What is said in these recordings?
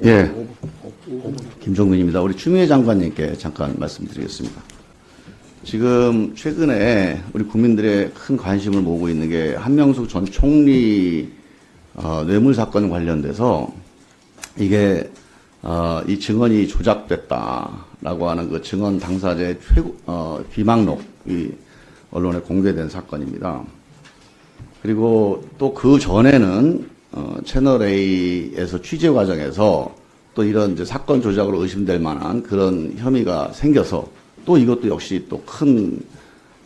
예, 김종근입니다. 우리 추미애 장관님께 잠깐 말씀드리겠습니다. 지금 최근에 우리 국민들의 큰 관심을 모으고 있는 게 한명숙 전 총리 뇌물 사건 관련돼서 이게 이 증언이 조작됐다라고 하는 그 증언 당사자의 비망록이 언론에 공개된 사건입니다. 그리고 또 그 전에는 채널A에서 취재 과정에서 또 이런 이제 사건 조작으로 의심될 만한 그런 혐의가 생겨서 또 이것도 역시 또 큰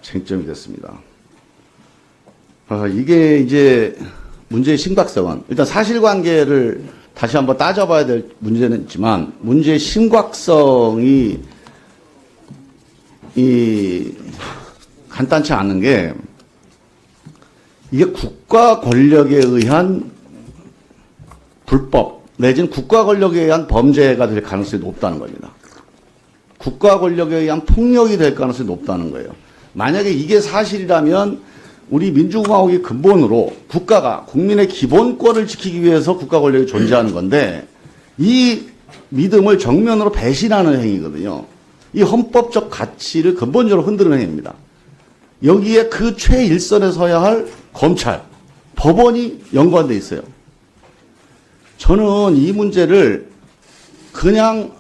쟁점이 됐습니다. 이게 이제 문제의 심각성은 일단 사실관계를 다시 한번 따져봐야 될 문제는 있지만 문제의 심각성이 간단치 않은 게 이게 국가 권력에 의한 불법 내지는 국가 권력에 의한 범죄가 될 가능성이 높다는 겁니다. 국가 권력에 의한 폭력이 될 가능성이 높다는 거예요. 만약에 이게 사실이라면 우리 민주공화국의 근본으로 국가가 국민의 기본권을 지키기 위해서 국가 권력이 존재하는 건데 이 믿음을 정면으로 배신하는 행위거든요. 이 헌법적 가치를 근본적으로 흔드는 행위입니다. 여기에 그 최일선에 서야 할 검찰, 법원이 연관돼 있어요. 저는 이 문제를 그냥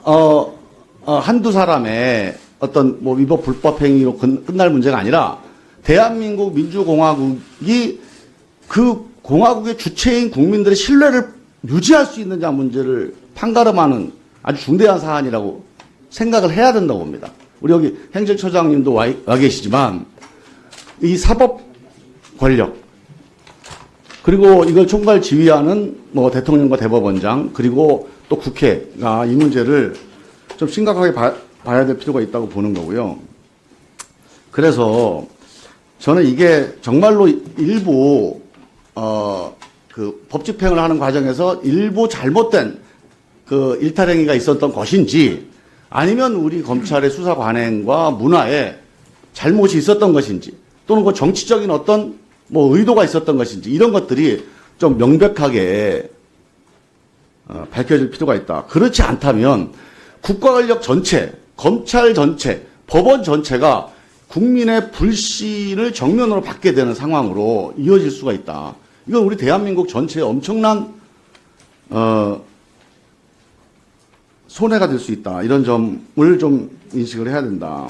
한두 사람의 어떤 뭐 위법 불법 행위로 끝날 문제가 아니라 대한민국 민주공화국이 그 공화국의 주체인 국민들의 신뢰를 유지할 수 있느냐 문제를 판가름하는 아주 중대한 사안이라고 생각을 해야 된다고 봅니다. 우리 여기 행정처장님도 와 계시지만 이 사법 권력 그리고 이걸 총괄 지휘하는 뭐 대통령과 대법원장 그리고 또 국회가 이 문제를 좀 심각하게 봐야 될 필요가 있다고 보는 거고요. 그래서 저는 이게 정말로 일부 그 법 집행을 하는 과정에서 일부 잘못된 그 일탈행위가 있었던 것인지 아니면 우리 검찰의 수사 관행과 문화에 잘못이 있었던 것인지 또는 그 정치적인 어떤 뭐 의도가 있었던 것인지 이런 것들이 좀 명백하게 밝혀질 필요가 있다. 그렇지 않다면 국가 권력 전체, 검찰 전체, 법원 전체가 국민의 불신을 정면으로 받게 되는 상황으로 이어질 수가 있다. 이건 우리 대한민국 전체에 엄청난 손해가 될 수 있다. 이런 점을 좀 인식을 해야 된다.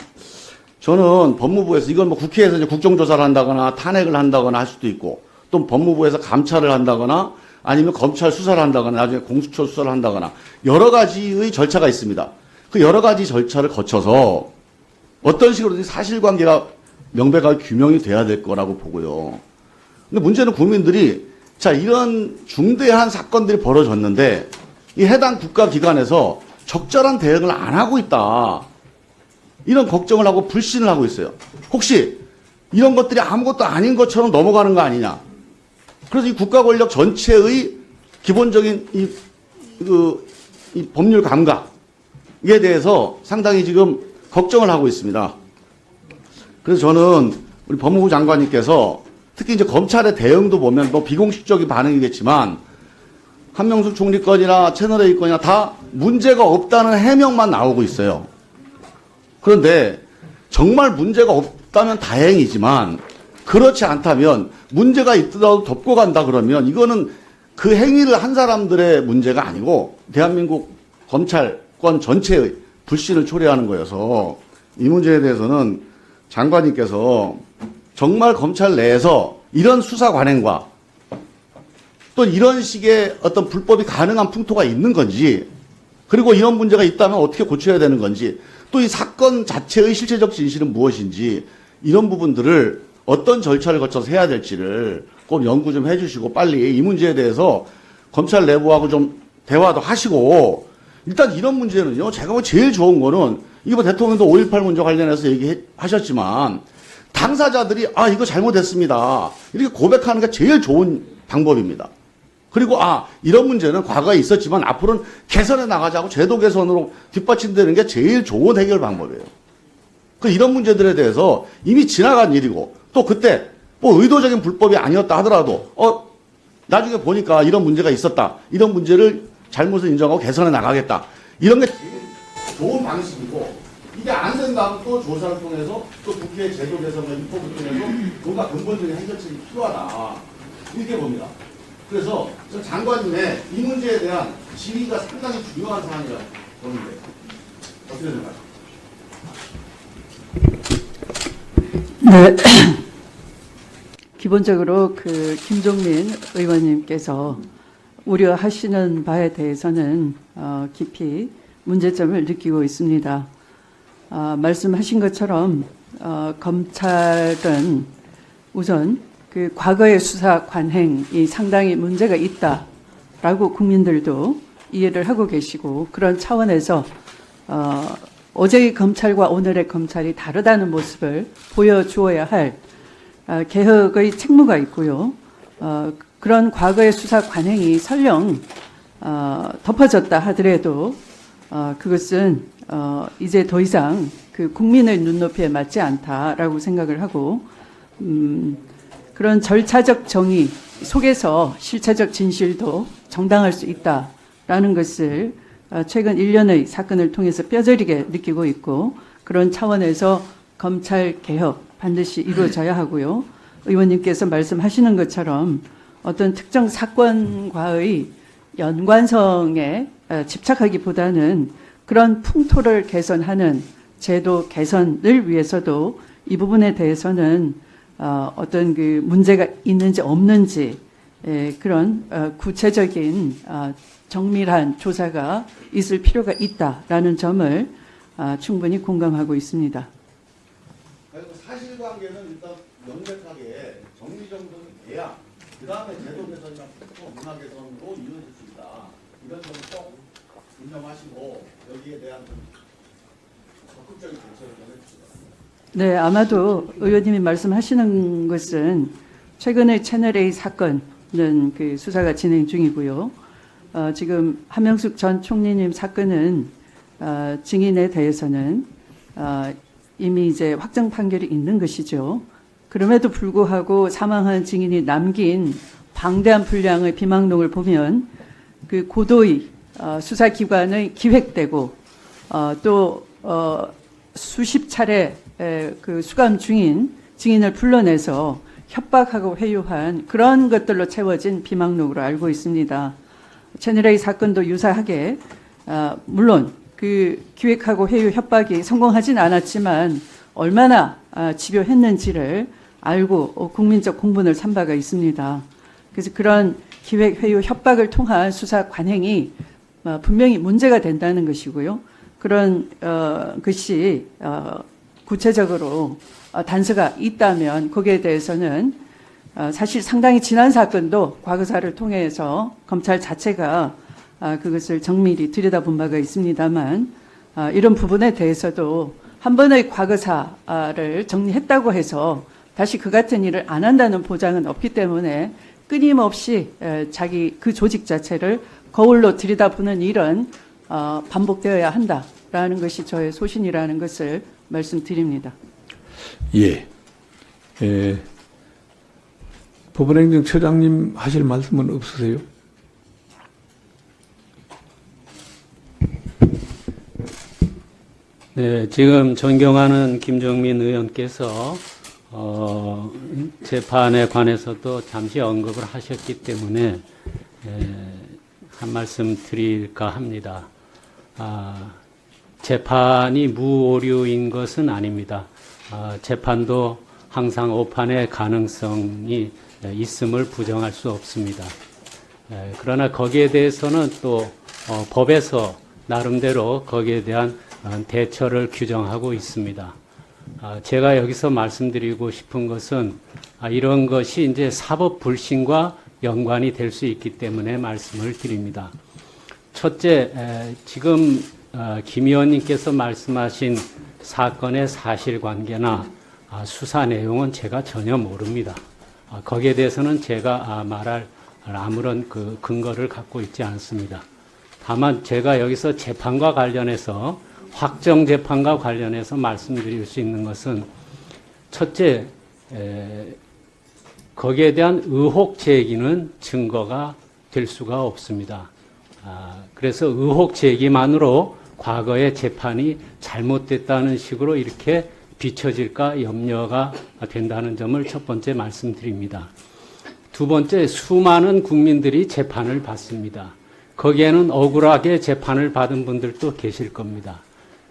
저는 법무부에서 이건 뭐 국회에서 이제 국정조사를 한다거나 탄핵을 한다거나 할 수도 있고 또 법무부에서 감찰을 한다거나 아니면 검찰 수사를 한다거나 나중에 공수처 수사를 한다거나 여러 가지의 절차가 있습니다. 그 여러 가지 절차를 거쳐서 어떤 식으로든 사실관계가 명백하게 규명이 돼야 될 거라고 보고요. 근데 문제는 국민들이 자 이런 중대한 사건들이 벌어졌는데 이 해당 국가기관에서 적절한 대응을 안 하고 있다. 이런 걱정을 하고 불신을 하고 있어요. 혹시 이런 것들이 아무것도 아닌 것처럼 넘어가는 거 아니냐. 그래서 이 국가 권력 전체의 기본적인 이 법률 감각에 대해서 상당히 지금 걱정을 하고 있습니다. 그래서 저는 우리 법무부 장관님께서 특히 이제 검찰의 대응도 보면 뭐 비공식적인 반응이겠지만 한명숙 총리 건이나 채널A 건이나 다 문제가 없다는 해명만 나오고 있어요. 그런데 정말 문제가 없다면 다행이지만 그렇지 않다면 문제가 있더라도 덮고 간다 그러면 이거는 그 행위를 한 사람들의 문제가 아니고 대한민국 검찰권 전체의 불신을 초래하는 거여서 이 문제에 대해서는 장관님께서 정말 검찰 내에서 이런 수사 관행과 또 이런 식의 어떤 불법이 가능한 풍토가 있는 건지 그리고 이런 문제가 있다면 어떻게 고쳐야 되는 건지 또 이 사건 자체의 실체적 진실은 무엇인지 이런 부분들을 어떤 절차를 거쳐서 해야 될지를 꼭 연구 좀 해주시고 빨리 이 문제에 대해서 검찰 내부하고 좀 대화도 하시고 일단 이런 문제는요 제가 뭐 제일 좋은 거는 이거 뭐 대통령도 5.18 문제 관련해서 얘기하셨지만 당사자들이 아 이거 잘못했습니다 이렇게 고백하는 게 제일 좋은 방법입니다. 그리고 이런 문제는 과거에 있었지만 앞으로는 개선해 나가자고 제도 개선으로 뒷받침되는 게 제일 좋은 해결 방법이에요. 이런 문제들에 대해서 이미 지나간 일이고 또 그때 뭐 의도적인 불법이 아니었다 하더라도 나중에 보니까 이런 문제가 있었다. 이런 문제를 잘못을 인정하고 개선해 나가겠다. 이런 게 제일 좋은 방식이고, 이게 안 된다면 또 조사를 통해서 또 국회 제도 개선과 입법을 통해서 뭔가 근본적인 해결책이 필요하다. 이렇게 봅니다. 그래서 저 장관님의 이 문제에 대한 질의가 상당히 중요한 사안이라고 보는데 어떻게 생각하세요? 네. 기본적으로 그 김종민 의원님께서 우려하시는 바에 대해서는 깊이 문제점을 느끼고 있습니다. 말씀하신 것처럼 검찰은 우선 그 과거의 수사 관행이 상당히 문제가 있다라고 국민들도 이해를 하고 계시고, 그런 차원에서 어제의 검찰과 오늘의 검찰이 다르다는 모습을 보여주어야 할 개혁의 책무가 있고요. 그런 과거의 수사 관행이 설령 덮어졌다 하더라도 그것은 이제 더 이상 그 국민의 눈높이에 맞지 않다라고 생각을 하고, 그런 절차적 정의 속에서 실체적 진실도 정당할 수 있다라는 것을 최근 1년의 사건을 통해서 뼈저리게 느끼고 있고, 그런 차원에서 검찰 개혁 반드시 이루어져야 하고요. 의원님께서 말씀하시는 것처럼 어떤 특정 사건과의 연관성에 집착하기보다는 그런 풍토를 개선하는 제도 개선을 위해서도 이 부분에 대해서는 어떤 그 문제가 있는지 없는지 그런 구체적인 정밀한 조사가 있을 필요가 있다라는 점을 충분히 공감하고 있습니다. 사실관계는 일단 명백하게 정리정돈이 돼야 그 다음에 제도 개선이나 문화 개선으로 이루어질 수 있다. 이런 점을 꼭 인정하시고 여기에 대한 좀 적극적인 대처를 좀 해주시기 바랍니다. 네, 아마도 의원님이 말씀하시는 것은 최근의 채널A 사건은 그 수사가 진행 중이고요. 지금 한명숙 전 총리님 사건은 증인에 대해서는 이미 이제 확정 판결이 있는 것이죠. 그럼에도 불구하고 사망한 증인이 남긴 방대한 분량의 비망록을 보면 그 고도의 수사기관의 기획되고 또 수십 차례 그 수감 중인 증인을 불러내서 협박하고 회유한 그런 것들로 채워진 비망록으로 알고 있습니다. 채널A 사건도 유사하게 물론 그 기획하고 회유 협박이 성공하진 않았지만 얼마나 집요했는지를 알고 국민적 공분을 산 바가 있습니다. 그래서 그런 기획 회유 협박을 통한 수사 관행이 분명히 문제가 된다는 것이고요. 그런 것이 구체적으로 단서가 있다면 거기에 대해서는 사실 상당히 지난 사건도 과거사를 통해서 검찰 자체가 그것을 정밀히 들여다본 바가 있습니다만 이런 부분에 대해서도 한 번의 과거사를 정리했다고 해서 다시 그 같은 일을 안 한다는 보장은 없기 때문에 끊임없이 자기 그 조직 자체를 거울로 들여다보는 일은 반복되어야 한다라는 것이 저의 소신이라는 것을 말씀드립니다. 예. 법원행정처장님 하실 말씀은 없으세요? 네, 지금 존경하는 김종민 의원께서 재판에 관해서도 잠시 언급을 하셨기 때문에 한 말씀 드릴까 합니다. 재판이 무오류인 것은 아닙니다. 재판도 항상 오판의 가능성이 있음을 부정할 수 없습니다. 그러나 거기에 대해서는 또 법에서 나름대로 거기에 대한 대처를 규정하고 있습니다. 제가 여기서 말씀드리고 싶은 것은 이런 것이 이제 사법 불신과 연관이 될 수 있기 때문에 말씀을 드립니다. 첫째, 지금 김 의원님께서 말씀하신 사건의 사실관계나 수사 내용은 제가 전혀 모릅니다. 거기에 대해서는 제가 말할 아무런 그 근거를 갖고 있지 않습니다. 다만 제가 여기서 재판과 관련해서 확정 재판과 관련해서 말씀드릴 수 있는 것은 첫째, 거기에 대한 의혹 제기는 증거가 될 수가 없습니다. 그래서 의혹 제기만으로 과거의 재판이 잘못됐다는 식으로 이렇게 비춰질까 염려가 된다는 점을 첫 번째 말씀드립니다. 두 번째, 수많은 국민들이 재판을 받습니다. 거기에는 억울하게 재판을 받은 분들도 계실 겁니다.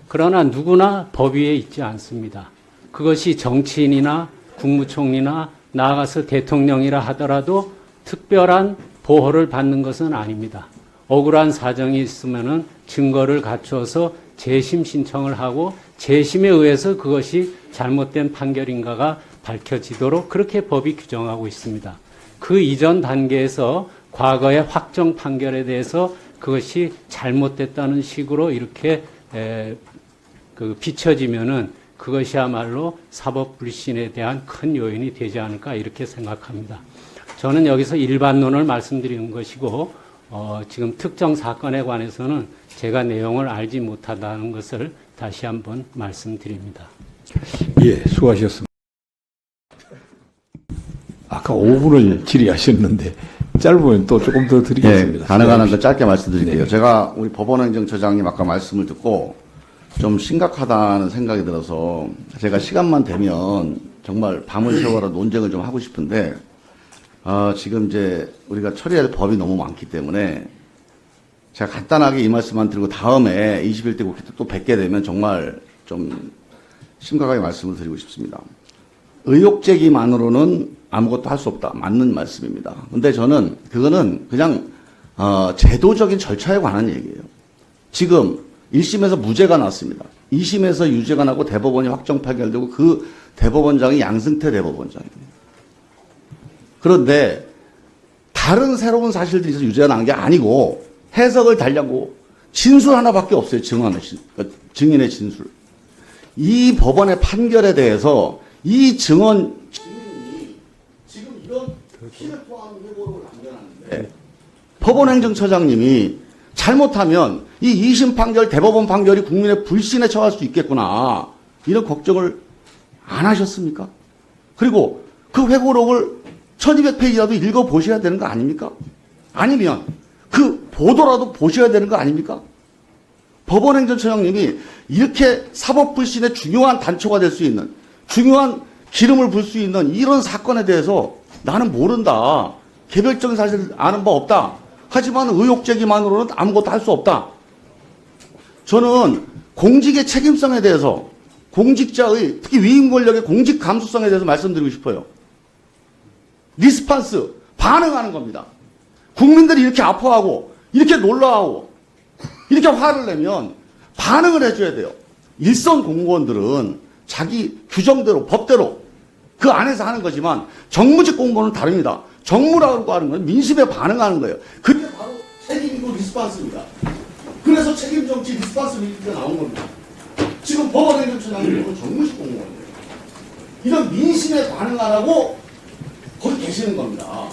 그러나 누구나 법 위에 있지 않습니다. 그것이 정치인이나 국무총리나 나아가서 대통령이라 하더라도 특별한 보호를 받는 것은 아닙니다. 억울한 사정이 있으면은 증거를 갖추어서 재심 신청을 하고 재심에 의해서 그것이 잘못된 판결인가가 밝혀지도록 그렇게 법이 규정하고 있습니다. 그 이전 단계에서 과거의 확정 판결에 대해서 그것이 잘못됐다는 식으로 이렇게 비춰지면은 그것이야말로 사법 불신에 대한 큰 요인이 되지 않을까 이렇게 생각합니다. 저는 여기서 일반론을 말씀드리는 것이고 지금 특정 사건에 관해서는 제가 내용을 알지 못하다는 것을 다시 한번 말씀드립니다. 예, 수고하셨습니다. 아까 5분을 질의하셨는데 짧으면 또 조금 더 드리겠습니다. 예, 가능한 한 더 짧게 말씀드릴게요. 제가 우리 법원행정처장님 아까 말씀을 듣고 좀 심각하다는 생각이 들어서 제가 시간만 되면 정말 밤을 새워라 논쟁을 좀 하고 싶은데 지금 이제 우리가 처리해야 될 법이 너무 많기 때문에 제가 간단하게 이 말씀만 드리고 다음에 21대 국회 때 또 뵙게 되면 정말 좀 심각하게 말씀을 드리고 싶습니다. 의혹 제기만으로는 아무것도 할 수 없다. 맞는 말씀입니다. 근데 저는 그거는 그냥 제도적인 절차에 관한 얘기예요. 지금 1심에서 무죄가 났습니다. 2심에서 유죄가 나고 대법원이 확정 판결되고 그 대법원장이 양승태 대법원장입니다. 그런데 다른 새로운 사실들이 있어서 유죄가 난 게 아니고 해석을 달려고 진술 하나밖에 없어요. 증인의 진술. 이 법원의 판결에 대해서 이 증인이 지금 이런 피를 토하는 회고록을 남겨놨는데 법원행정처장님이 잘못하면 이 2심 판결, 대법원 판결이 국민의 불신에 처할 수 있겠구나. 이런 걱정을 안 하셨습니까? 그리고 그 회고록을 1200페이지라도 읽어보셔야 되는 거 아닙니까? 아니면 그 보도라도 보셔야 되는 거 아닙니까? 법원행정처장님이 이렇게 사법불신의 중요한 단초가 될 수 있는, 중요한 기름을 불 수 있는 이런 사건에 대해서 나는 모른다. 개별적인 사실을 아는 바 없다. 하지만 의혹 제기만으로는 아무것도 할 수 없다. 저는 공직의 책임성에 대해서, 공직자의, 특히 위임 권력의 공직 감수성에 대해서 말씀드리고 싶어요. 리스판스, 반응하는 겁니다. 국민들이 이렇게 아파하고, 이렇게 놀라하고, 이렇게 화를 내면 반응을 해줘야 돼요. 일선 공무원들은 자기 규정대로, 법대로 그 안에서 하는 거지만 정무직 공무원은 다릅니다. 정무라고 하는 건 민심에 반응하는 거예요. 그게 바로 책임이고 리스판스입니다. 그래서 책임 정치 리스판스 리스트가 나온 겁니다. 지금 법원행정처장님은 정무직 공무원이에요. 이런 민심에 반응 안 하고 거기 계시는 겁니다.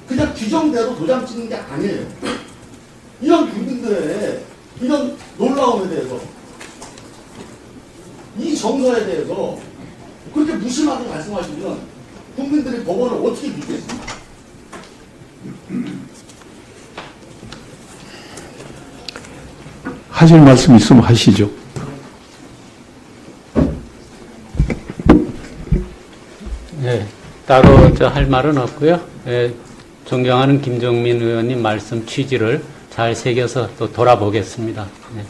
그냥 규정대로 도장 찍는 게 아니에요. 이런 국민들의 이런 놀라움에 대해서, 이 정서에 대해서 그렇게 무심하게 말씀하시면 국민들이 법원을 어떻게 믿겠습니까? 하실 말씀 있으면 하시죠. 네, 따로 할 말은 없고요. 존경하는 김정민 의원님 말씀 취지를 잘 새겨서 또 돌아보겠습니다. 네.